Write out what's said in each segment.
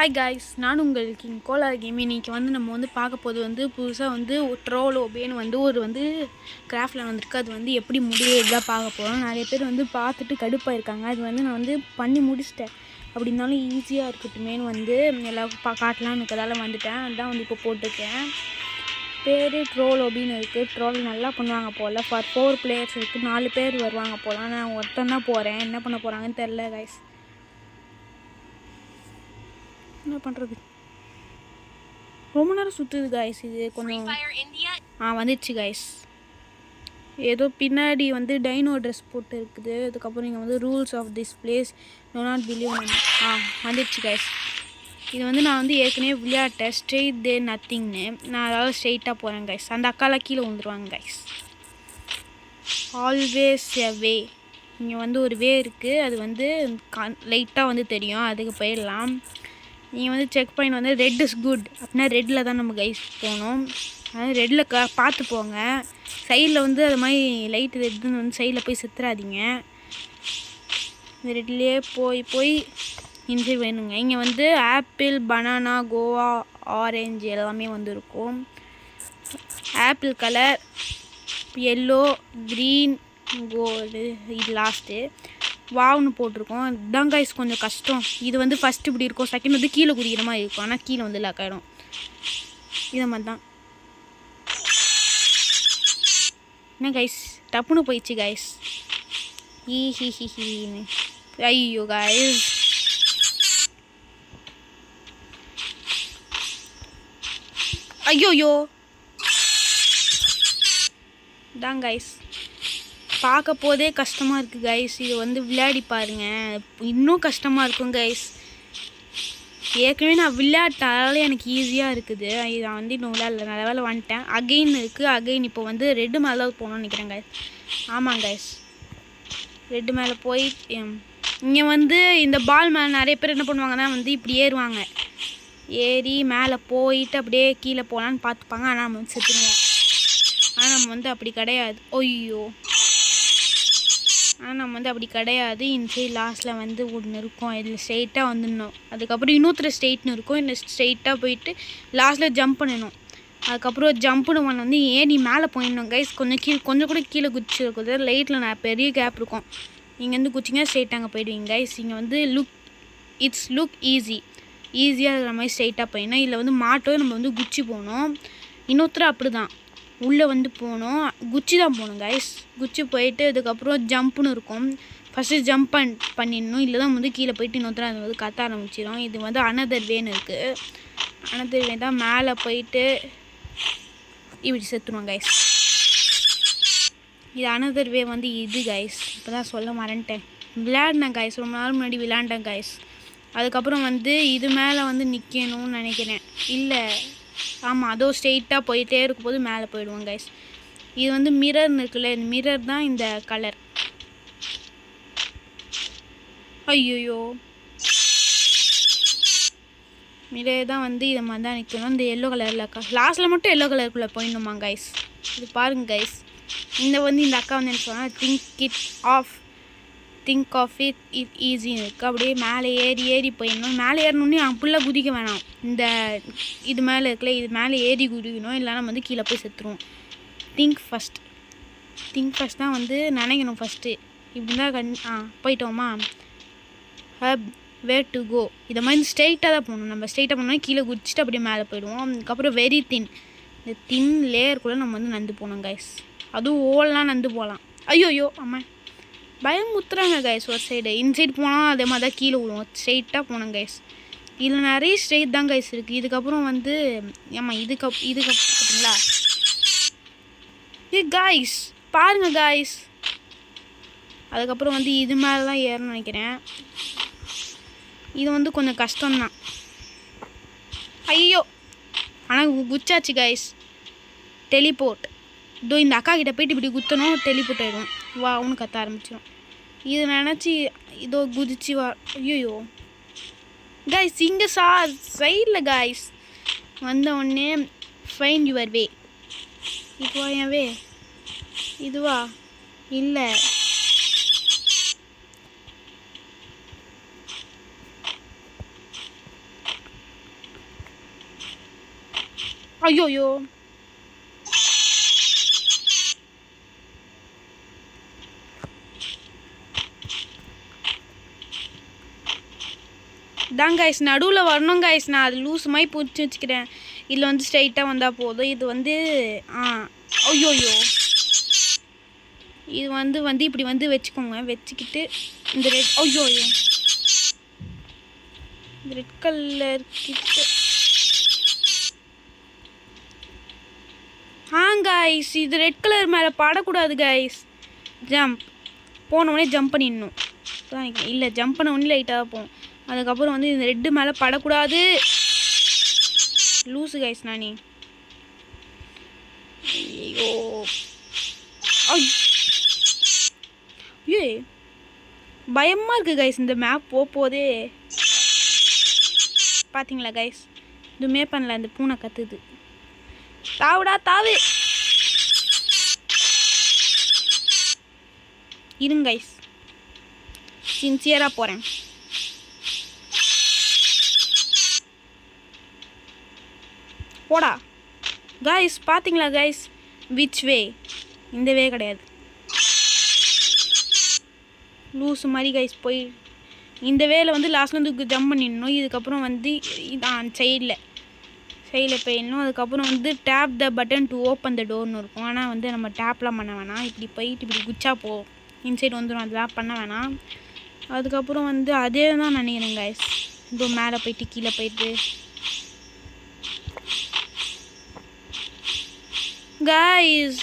Hi guys, நான் உங்கள் king Kolar game. இன்றைக்கி நம்ம பார்க்க போது புதுசாக ட்ரோல் ஒபேன்னு ஒரு கிராஃப்டில் வந்திருக்கு. அது எப்படி முடியதான் பார்க்க போகிறோம். நிறைய பேர் பார்த்துட்டு கடுப்பாக இருக்காங்க. அது நான் பண்ணி முடிச்சிட்டேன். அப்படி இருந்தாலும் ஈஸியாக இருக்கட்டுமேனு எல்லாருக்கும் காட்டலான்னு இருக்கிறதால வந்துட்டேன். அதுதான் இப்போ போட்டிருக்கேன். பேர் ட்ரோல் ஒபின்னு இருக்குது. ட்ரோல் நல்லா பண்ணுவாங்க போல். ஃபார் 4 பிளேயர்ஸ் இருக்குது. 4 பேர் வருவாங்க போல். நான் ஒருத்தன் தான் போகிறேன். என்ன பண்ண போகிறாங்கன்னு தெரில காய்ஸ். என்ன பண்ணுறது, ரொம்ப நேரம் சுற்றுது காய்ஸ். இது கொஞ்சம் வந்துடுச்சு காய்ஸ். ஏதோ பின்னாடி டைனோ ட்ரெஸ் போட்டு இருக்குது. அதுக்கப்புறம் நீங்கள் rules of this place do not believe வந்துடுச்சு காய்ஸ். இது நான் ஏற்கனவே விளையாட்டேன். ஸ்ட்ரெயிட் தே நத்திங்னு. நான் அதாவது ஸ்ட்ரெயிட்டாக போகிறேன் காய்ஸ். அந்த அக்காலாம் கீழே விழுந்துருவாங்க காய்ஸ். ஆல்வேஸ் எ வே. இங்கே ஒரு வே இருக்குது. அது லைட்டாக தெரியும். அதுக்கு போயிடலாம். நீங்கள் check point red is good அப்படின்னா ரெட்டில் தான் நம்ம கைஸ் போகணும். அதாவது ரெட்டில் பார்த்து போங்க. சைடில் அது மாதிரி லைட் ரெட்டுன்னு சைடில் போய் செத்துறாதீங்க. இந்த ரெட்லேயே போய் இன்சைட் வேணுங்க. இங்கே ஆப்பிள், பனானா, கோவா, ஆரஞ்சு எல்லாமே இருக்கும். Apple colour, yellow, green, gold, இது லாஸ்ட்டு வாவ்னு போட்டிருக்கோம். இதுதான் கைஸ் கொஞ்சம் கஷ்டம். இது ஃபஸ்ட்டு இப்படி இருக்கும், செகண்ட் கீழே குதிக்கிற மாதிரி இருக்கும். ஆனால் கீழே லாக் ஆகிடும். இதை மாதிரி தான். என்ன கைஸ், டப்புன்னு போயிடுச்சு கைஸ். ஹீன்னு ஐயோ கைஸ். ஐயோயோ தான் கைஸ். பார்க்க போதே கஷ்டமாக இருக்குது கைஸ். இது விளையாடி பாருங்கள், இன்னும் கஷ்டமாக இருக்கும் கைஸ். ஏற்கனவே நான் விளையாட்டாலே எனக்கு ஈஸியாக இருக்குது. இதை இன்னும் விளையாடல. நல்ல வேலை வந்துட்டேன். அகெயின் இருக்குது. அகெயின் இப்போ ரெட்டு மேலே போகணும்னு நினைக்கிறேன் கைஸ். ஆமாம் கைஸ், ரெட்டு மேலே போய் இங்கே இந்த பால் மேலே நிறைய பேர் என்ன பண்ணுவாங்கன்னா இப்படி ஏறுவாங்க. ஏறி மேலே போயிட்டு அப்படியே கீழே போகலான்னு பார்த்துப்பாங்க. ஆனால் நம்ம செத்துருவோம். ஆனால் நம்ம அப்படி கிடையாது. ஐயோ, ஆனால் நம்ம அப்படி கிடையாது. இன்சைட் லாஸ்ட்டில் ஒன்று இருக்கும். இதில் ஸ்ட்ரெயிட்டாக வந்துடணும். அதுக்கப்புறம் இன்னொருத்தர் ஸ்ட்ரெயிட்னு இருக்கும். இன்னும் ஸ்ட்ரெயிட்டாக போயிட்டு லாஸ்ட்டில் ஜம்ப் பண்ணணும். அதுக்கப்புறம் ஜம்ப்புன்னு ஒன்று ஏறி மேலே போயிடணும் கைஸ். கொஞ்சம் கூட கீழே குதிச்சிருக்குது. லைட்டில் நான் பெரிய கேப் இருக்கும். இங்கேருந்து குச்சிங்க ஸ்ட்ரெயிட் அங்கே போயிடுவீங்க கைஸ். இங்கே லுக் ஈஸியாக இருக்கிற மாதிரி ஸ்ட்ரெயிட்டாக போயிடணும். இதில் மாட்டோ நம்ம குச்சி போகணும். இன்னொருத்தர் அப்படி தான் உள்ளே போகணும். குச்சி தான் போகணும் கைஸ். குச்சி போயிட்டு அதுக்கப்புறம் ஜம்ப்புன்னு இருக்கும். ஃபஸ்ட்டு ஜம்ப் பண்ணிடணும். இல்லை தான் கீழே போயிட்டு இன்னொருத்தர் அது கத்த ஆரம்பிச்சிடும். இது அனதர் வேன்னு இருக்குது. அனதர் வே தான். மேலே போயிட்டு இப்படி செத்துருவோம் கைஸ். இது அனதர் வே இது கைஸ். இப்போ தான் சொல்ல மறந்துட்டேன். விளையாடினேன் கைஸ், ரொம்ப நாள் முன்னாடி விளையாண்டேன் கைஸ். அதுக்கப்புறம் இது மேலே நிற்கணும்னு நினைக்கிறேன். இல்லை, ஆமாம், அதோ ஸ்ட்ரெயிட்டாக போயிட்டே இருக்கும்போது மேலே போயிடுவோம் கைஸ். இது மிரர்னு இருக்குல்ல, இந்த மிரர் தான் இந்த கலர். ஐயோயோ, மிரர் தான் இதை மாதிரி தான் நிற்கணும். இந்த எல்லோ கலரில் லாஸ்ட்டில் மட்டும் எல்லோ கலருக்குள்ளே போயிடணுமா கைஸ். இது பாருங்கள் கைஸ். இந்த இந்த அக்கா என்ன சொன்னால் திங்க் ஆஃப் இட் ஈஸின்னு இருக்குது. அப்படியே மேலே ஏறி போயிடணும். மேலே ஏறணுன்னே அப்படிலாம் குதிக்க வேணாம். இது மேலே இருக்குல்ல, இது மேலே ஏறி குதிக்கணும். இல்லைனா நம்ம கீழே போய் செத்துருவோம். திங்க் ஃபஸ்ட் தான் நினைக்கணும் ஃபஸ்ட்டு. இப்படி தான் போயிட்டோமா. Hub where to go. இதை மாதிரி ஸ்ட்ரெயிட்டாக தான் போகணும். நம்ம ஸ்ட்ரெயிட்டாக போனோம்னா கீழே குதிச்சுட்டு அப்படியே மேலே போயிடுவோம். அதுக்கப்புறம் வெரி தின். இந்த தின் லேயருக்குள்ளே நம்ம நந்து போகணும் கைஸ். அதுவும் ஓல்லாம் நந்து போகலாம். ஐயோயோ, ஆமாம், பயமுத்துறாங்க கைஸ். ஒரு சைடு இன்சைட் போனால் அதே மாதிரி தான் கீழே விடுவோம். ஸ்ட்ரெயிட்டாக போனோம் கைஸ். இதில் நிறைய ஸ்ட்ரெயிட் தான் கைஸ் இருக்குது. இதுக்கப்புறம் ஆமாம், இதுக்கு பார்த்தீங்களா இது கைஸ், பாருங்கள் கைஸ். அதுக்கப்புறம் இது மேலே தான் ஏறணும்னு நினைக்கிறேன். இது கொஞ்சம் கஷ்டம்தான். ஐயோ, ஆனால் குச்சாச்சு கைஸ். டெலிபோர்ட். இதோ இந்த அக்கா கிட்ட போயிட்டு இப்படி குத்தணும், டெலிபோர்ட் ஆகிடும். வா, அவனு கத்த ஆரம்பிச்சிடும். இது நினச்சி இதோ குதிச்சு வா. ஐயோ கைஸ், இங்கே சைடில் கைஸ் உடனே ஃபைண்ட் யுவர் வே. இதுவா என் வே? இதுவா? இல்லை, ஐயோயோ தான் கைஸ் நடுவில் வரணும் கைஸ். நான் அது லூஸ் மாதிரி பிடிச்சி வச்சுக்கிறேன். இதில் வந்து ஸ்ட்ரைட்டாக வந்தால் போதும். இது வந்து ஐயோயோ இது வந்து இப்படி வந்து வச்சுக்கோங்க. வச்சுக்கிட்டு இந்த ரெட் ஐயோயோ இந்த ரெட் கலர் கிட்ட கைஸ் இது ரெட் கலர் மேலே படக்கூடாது கைஸ். ஜம்ப் போனவுடனே ஜம்ப் பண்ணிடணும். இல்லை ஜம்ப் பண்ண உடனே லைட்டாக போகும். அதுக்கப்புறம் வந்து இந்த ரெட்டு மேலே படக்கூடாது. லூஸு கைஸ் நானே. ஐயோ ஏ பயமாக இருக்குது கைஸ். இந்த மேப் போதே பார்த்தீங்களா கைஸ்? இதுவுமே பண்ணல. இந்த பூனை கத்துது. தாவுடா தாவு. இருங்க கைஸ் சின்சியராக போகிறேன். போடா கைஸ். பார்த்தீங்களா கைஸ்? Which way? இந்த வே கிடையாது. லூஸ் மாதிரி கைஸ் போய் இந்த வேல வந்து லாஸ்ட்டில் வந்து ஜம்ப் பண்ணிடணும். இதுக்கப்புறம் வந்து சைடில் போயிடணும். அதுக்கப்புறம் வந்து tap the button to open the டோர்னு இருக்கும். ஆனால் வந்து நம்ம டேப்லாம் பண்ண வேணாம். இப்படி போயிட்டு இப்படி குச்சா இன்சைட் வந்துடும். அதெல்லாம் பண்ண வேணாம். அதுக்கப்புறம் வந்து அதே தான் நினைக்கிறேன் கைஸ். இதோ மேலே போயிட்டு கீழே போயிட்டு guys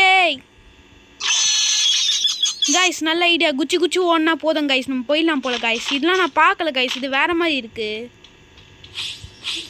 ஏய் கைஸ் நல்ல ஐடியா. குச்சி ஓடனா போதும் கைஸ். நம்ம போயிடலாம் போல கைஸ். இதெல்லாம் நான் பார்க்கல கைஸ். இது வேறு மாதிரி இருக்குது.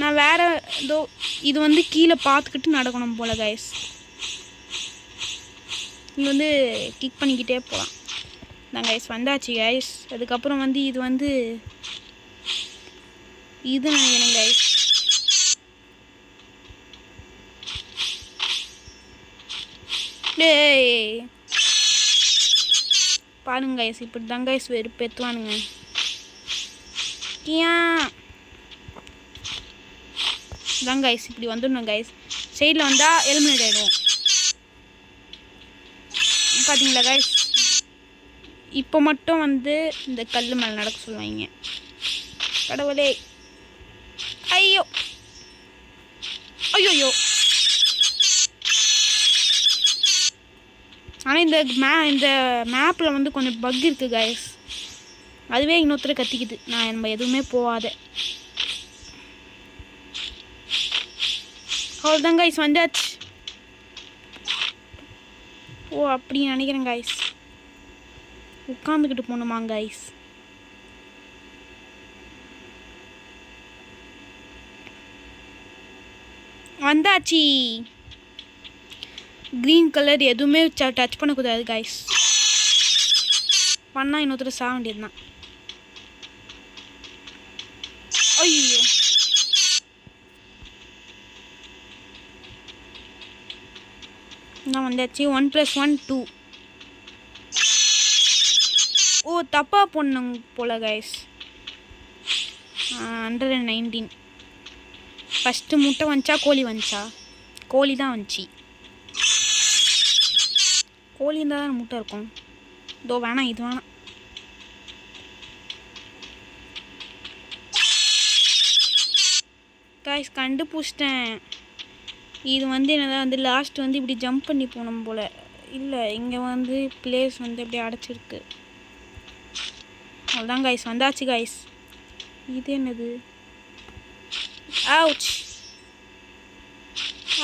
நான் வேறு ஏதோ இது வந்து கீழே பார்த்துக்கிட்டு நடக்கணும் போல கைஸ். இது வந்து கிக் பண்ணிக்கிட்டே போகலாம். நான் கைஸ் வந்தாச்சு கைஸ். அதுக்கப்புறம் வந்து இது வந்து இது நினைக்கிறேன் கைஸ். டேய் பாருங்க கைஸ். இப்படி தான் கைஸ் வெறுப்பேற்றுவானுங்க. தான் கைஸ் இப்படி வந்துடணும் கைஸ். சைடில் வந்தால் எலிமினேட் ஆகிடுவோம். பார்த்தீங்களா கைஸ்? இப்போ மட்டும் வந்து இந்த கல் மேலே நடக்க சொல்லுவாங்க. கடவுளே ஐயோ ஐயோயோ. ஆனால் இந்த மேப்பில் வந்து கொஞ்சம் பக் இருக்குது கைஸ். அதுவே இன்னொருத்தர் கத்திக்குது. நம்ம எதுவுமே போகாத. அவ்வளோதான் கைஸ் வந்தாச்சு. ஓ அப்படி நினைக்கிறேன் கைஸ். உட்காந்துக்கிட்டு போகணுமா கைஸ்? வந்தாச்சு. க்ரீன் கலர் எதுவுமே டச் பண்ணக்கூடாது கைஸ். பண்ணால் இன்னொருத்தர் சாக வேண்டியது தான். ஐயோ நான் வந்தாச்சு. 1 + 1 2. ஓ தப்பாக போடணும் போல கைஸ். 119. ஃபஸ்ட்டு முட்டை வந்துச்சா கோழி வந்துச்சா? கோழி தான் வந்துச்சு. கோழி இருந்தால் தான் முட்டை இருக்கும். இதோ வேணாம் இது வேணாம். கைஸ் கண்டுபிடிச்சிட்டேன். இது வந்து என்னதான் வந்து லாஸ்ட் வந்து இப்படி ஜம்ப் பண்ணி போகணும் போல். இல்லை இங்கே வந்து பிளேஸ் வந்து அப்படியே அடைச்சிருக்கு. அவ்வளோதான் கைஸ் வந்தாச்சு கைஸ். இது என்னது? Ouch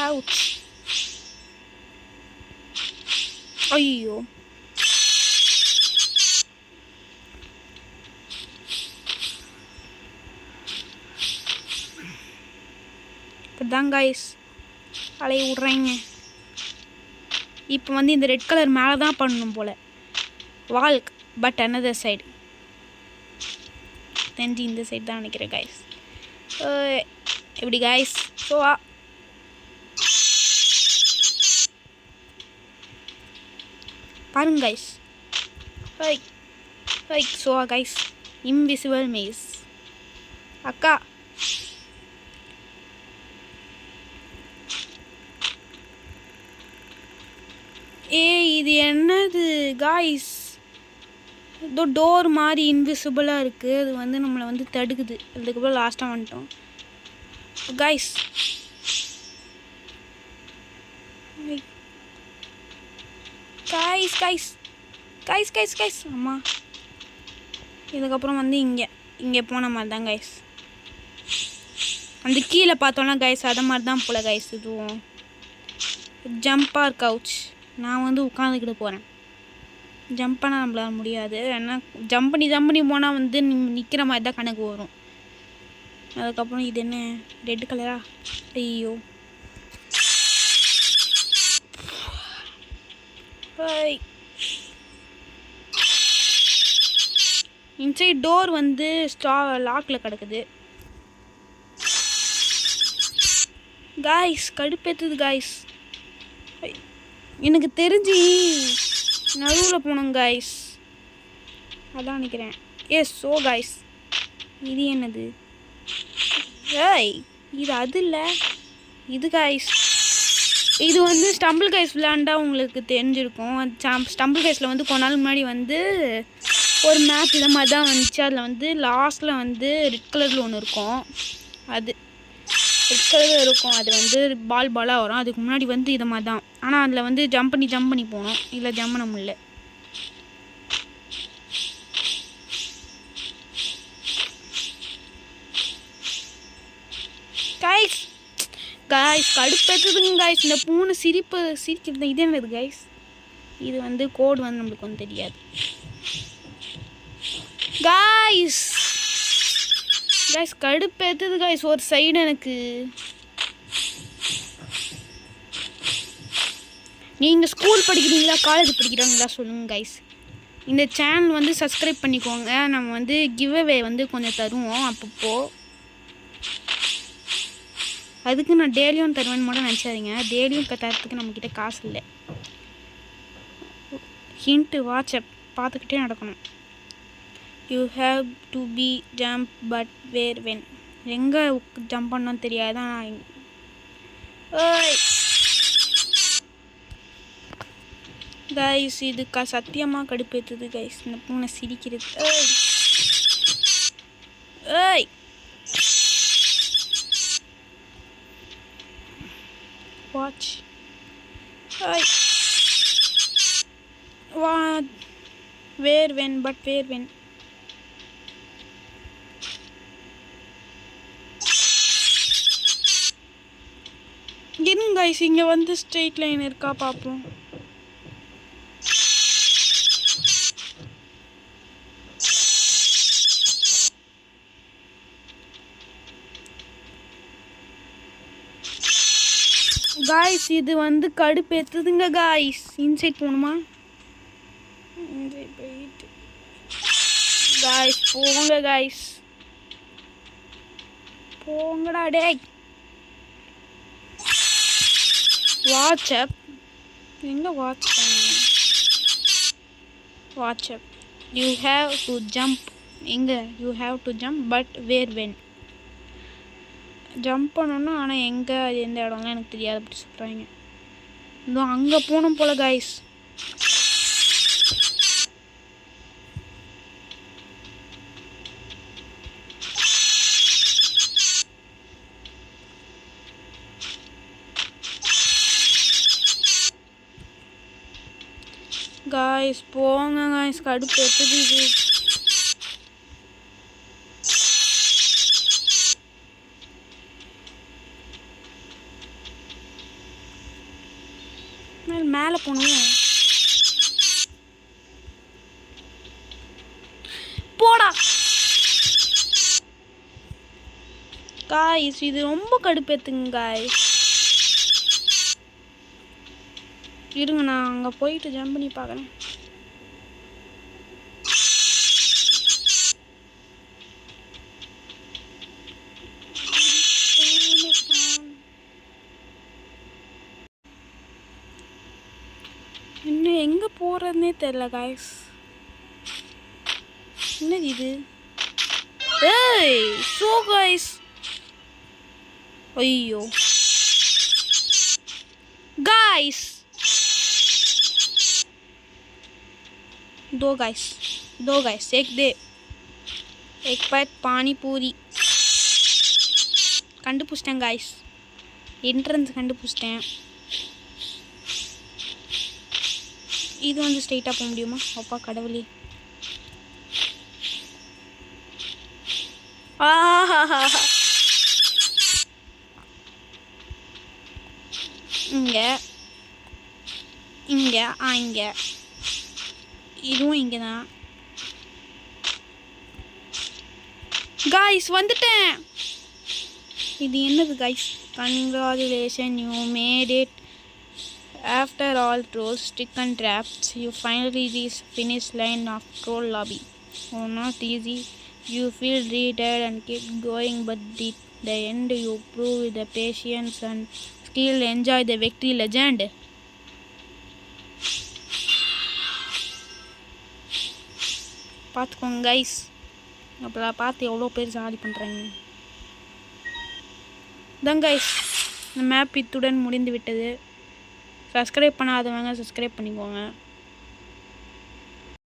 ouch. ஐயோ இப்படிதான் கைஸ் அலைய விட்றாங்க. இப்போ வந்து இந்த ரெட் கலர் மேலே தான் பண்ணணும் போல். Walk but another side. தெரிஞ்சு இந்த சைடு தான் நினைக்கிறேன் கைஸ். எப்படி கைஸ்? ஸோ பாருங்க guys. Hi like so guys, invisible maze. அக்கா இது என்னது காய்ஸ்? ஏதோ டோர் மாதிரி இன்விசிபிளாக இருக்குது. அது வந்து நம்மளை வந்து தடுக்குது. அதுக்கப்புறம் லாஸ்ட்டாக வந்துட்டோம் guys. Guys guys guys guys guys அம்மா. இதுக்கப்புறம் வந்து இங்கே போன மாதிரி தான் காய்ஸ். அந்த கீழே பார்த்தோன்னா காய்ஸ் அதை மாதிரி தான் போல காய்ஸ். இதுவும் ஜம்பார் கவுச். நான் வந்து உட்காந்துக்கிட்டு போகிறேன். ஜம்ப் பண்ணால் நம்மளால முடியாது. ஏன்னா ஜம்ப் பண்ணி போனால் வந்து நிற்கிற மாதிரி தான் கணக்கு வரும். அதுக்கப்புறம் இது என்ன ரெட் கலரா? ஐயோ இன்சைட் டோர் வந்து லாக்கில் கிடக்குது காய்ஸ். கடுப்பேற்றுது காய்ஸ். எனக்கு தெரிஞ்சு நடுவில் போகணும் காய்ஸ். அதான் நினைக்கிறேன். ஸோ காய்ஸ், இது என்னது? இது அது இல்லை, இது காய்ஸ். இது வந்து ஸ்டம்பிள் கைஸ் விளையாண்டா உங்களுக்கு தெரிஞ்சிருக்கும். ஸ்டம்பிள் கைஸில் வந்து கொஞ்ச நாள் முன்னாடி வந்து ஒரு மேப் இதை மாதிரி தான் வந்துச்சு. அதில் வந்து லாஸ்ட்டில் வந்து ரெட் கலரில் ஒன்று இருக்கும். அது ரெட் கலரில் இருக்கும். அது வந்து பாலாக வரும். அதுக்கு முன்னாடி வந்து இதை மாதிரி தான். ஆனால் அதில் வந்து ஜம்ப் பண்ணி போகணும். இல்லை ஜம்ப் பண்ண முடியல. கைஸ் கடுப்பேற்றுதுங்க கைஸ். இந்த பூனை சிரிக்கிறது இது என்னது கைஸ்? இது வந்து கோடு வந்து நம்மளுக்கு வந்து தெரியாது கைஸ். கடுப்பேற்றுது கைஸ் ஒரு சைடு எனக்கு. நீங்கள் ஸ்கூல் படிக்கிறீங்களா காலேஜ் படிக்கிறாங்களா சொல்லுங்கள் கைஸ். இந்த சேனல் வந்து சப்ஸ்கிரைப் பண்ணிக்கோங்க. நம்ம வந்து கிவ் அவே வந்து கொஞ்சம் தருவோம் அப்பப்போ. அதுக்கு நான் டெய்லியும் தருவேன்னு மட்டும் நினச்சாதீங்க. டெய்லியும் இப்போ தரத்துக்கு நம்மக்கிட்ட காசு இல்லை. ஹிண்ட்டு வாட்ஸ்அப் பார்த்துக்கிட்டே நடக்கணும். You have to be jump but where when. எங்கே ஜம்ப் பண்ணோன்னு தெரியாதான். கைஸ் இது சத்தியமாக கடுப்பேற்றுது கைஸ். இந்த பூனை சிரிக்கிறது. Watch. Where when but where when. இருங்க கைஸ், இங்கே வந்து ஸ்ட்ரெயிட் லைன் இருக்கா பார்ப்போம். காய்ஸ் இது வந்து கடுப்பேற்றுதுங்க காய்ஸ். இன்சைட் போகணுமா? இன்சைட் போயிட்டு காய்ஸ் போங்க காய்ஸ். போங்கடா டேய். வாட்ஸ்அப் எங்கே வாட்ச் பண்ணுங்க? What's up you have to jump. எங்கே you have to jump but where when. Jump பண்ணணும். ஆனால் எங்கே அது எந்த இடம்லாம் எனக்கு தெரியாது. அப்படி சொல்கிறாங்க. இதோ அங்கே போகணும் போல் காய்ஸ். காய்ஸ் போங்க காய்ஸ். கடுப்பு எடுத்தது இது. மேலே போகணும். போடா காய்ஸ். இது ரொம்ப கடுப்பேத்துங்க காய்ஸ். இருங்க நான் அங்கே போயிட்டு ஜம்ப் பண்ணி பார்க்குறேன். இன்னும் எங்கே போகிறதுனே தெரில காய்ஸ். என்னது இது? ஏய் ஸோ கைஸ், ஐயோ கைஸ், दो गाइस एक पैट पानी पूरी கண்டுபிடிச்சிட்டேன் गाइस, என்ட்ரன்ஸ் கண்டுபிடிச்சிட்டேன். இது வந்து ஸ்ட்ரெயிட்டாக போக முடியுமா? அப்பா கடவுளே. இங்கே இங்கே இங்கே இதுவும் இங்கே தான் गाइस, வந்துட்டேன். இது என்னது guys? Congratulations, you made it. After all trolls, stick and traps, you finally reach finish line of troll lobby. Oh, not easy. You feel retired and keep going, but the end you prove the patience and skill. Enjoy the victory, legend. பார்த்துக்கோங்க guys, அப்போ பார்த்து எவ்வளோ பேர் சாடி பண்ணுறாங்க. தான் guys, இந்த map இத்துடன் முடிந்து விட்டது. சப்ஸ்கிரைப் பண்ணாதவங்க சப்ஸ்கிரைப் பண்ணிக்கோங்க.